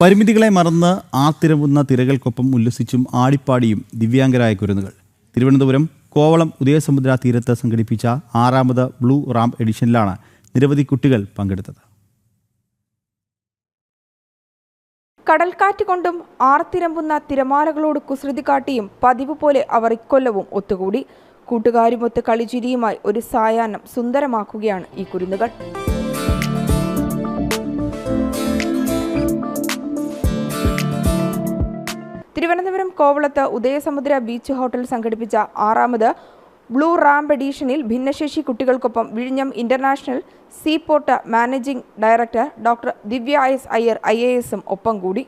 പരിമിതികളെ മറന്ന് ആർത്തിരമ്പുന്ന തിരകൾക്കൊപ്പം ഉല്ലസിച്ചും ആടിപ്പാടിയും ദിവ്യാംഗരായ കുരുന്നുകൾ. തിരുവനന്തപുരം കോവളം ഉദയസമുദ്ര തീരത്ത് സംഘടിപ്പിച്ച 6ാമത് ബ്ലൂ റാംപ് എഡിഷനിലാണ് നിരവധി കുട്ടികൾ പങ്കെടുത്തത്. കടൽക്കാറ്റ് കൊണ്ടും ആർത്തിരമ്പുന്ന തിരമാലകളോട് കുസൃതി കാട്ടിയും പതിവ് പോലെ അവർ ഇക്കൊല്ലവും ഒത്തുകൂടി. കൂട്ടുകാരുമൊത്ത് കളിച്ചിരിയുമായി ഒരു സായാഹ്നം സുന്ദരമാക്കുകയാണ് ഈ കുരുന്നുകൾ. തിരുവനന്തപുരം കോവളത്ത് ഉദയസമുദ്ര ബീച്ച് ഹോട്ടൽ സംഘടിപ്പിച്ച 6ാമത് ബ്ലൂ റാംപ് എഡിഷനിൽ ഭിന്നശേഷി കുട്ടികൾക്കൊപ്പം വിഴിഞ്ഞം international seaport managing director doctor Divya S Iyer IAS ഒപ്പം കൂടി.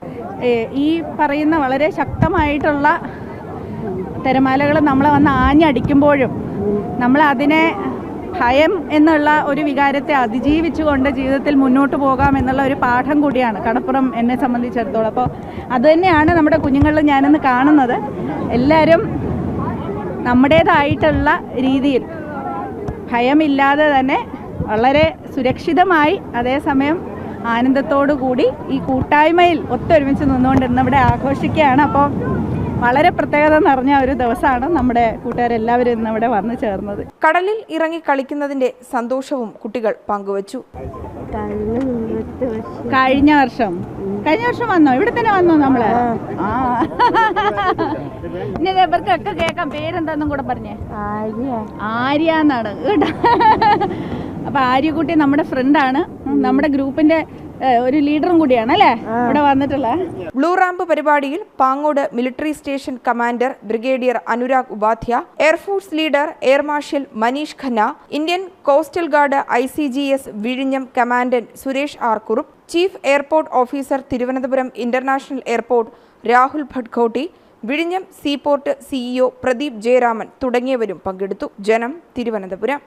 ഈ പറയുന്ന വളരെ ശക്തമായിട്ടുള്ള തിരമാലകൾ നമ്മളെ വന്ന് ആഞ്ഞടിക്കുമ്പോഴും നമ്മൾ അതിനെ ഭയം എന്നുള്ള ഒരു വികാരത്തെ അതിജീവിച്ചുകൊണ്ട് ജീവിതത്തിൽ മുന്നോട്ട് പോകാം എന്നുള്ള ഒരു പാഠം കൂടിയാണ് കടപ്പുറം എന്നെ സംബന്ധിച്ചിടത്തോളം. അപ്പോൾ അതുതന്നെയാണ് നമ്മുടെ കുഞ്ഞുങ്ങളിൽ ഞാനിന്ന് കാണുന്നത്. എല്ലാവരും നമ്മുടേതായിട്ടുള്ള രീതിയിൽ ഭയമില്ലാതെ തന്നെ വളരെ സുരക്ഷിതമായി അതേസമയം ആനന്ദത്തോടു കൂടി ഈ കൂട്ടായ്മയിൽ ഒത്തൊരുമിച്ച് നിന്നുകൊണ്ട് ഇന്നിവിടെ ആഘോഷിക്കുകയാണ്. അപ്പോൾ വളരെ പ്രത്യേകത നിറഞ്ഞ ഒരു ദിവസമാണ് നമ്മുടെ കൂട്ടുകാരെല്ലാവരും ഇന്നിവിടെ വന്നു ചേർന്നത്. കടലിൽ ഇറങ്ങി കളിക്കുന്നതിന്റെ സന്തോഷവും കുട്ടികൾ പങ്കുവച്ചു. കഴിഞ്ഞ വർഷം വന്നോ? ഇവിടെ തന്നെ വന്നോ നമ്മള്? ഇനി ഇവർക്കൊക്കെ കേൾക്കാം. പേരെന്താന്നും കൂടെ പറഞ്ഞേ. ആര്യ എന്നാണ് കേട്ടോ. അപ്പൊ ആര്യക്കുട്ടി നമ്മുടെ ഫ്രണ്ടാണ്, നമ്മുടെ ഗ്രൂപ്പിന്റെ ഒരു ലീഡറും കൂടിയാണ് അല്ലേ ഇവിടെ വന്നിട്ടുള്ള. ബ്ലൂ റാംപ് പരിപാടിയിൽ Pangode military station commander brigadier Anurag Upadhya, air force leader air marshal Manish Khanna, Indian coastal guard ICGS വിഴിഞ്ഞം commandant Suresh R. Kurup, chief airport officer Thiruvananthapuram international airport Rahul Bhatkoti, വിഴിഞ്ഞം സീപോർട്ട് CEO പ്രദീപ് ജയരാമൻ തുടങ്ങിയവരും പങ്കെടുത്തു. ജനം, തിരുവനന്തപുരം.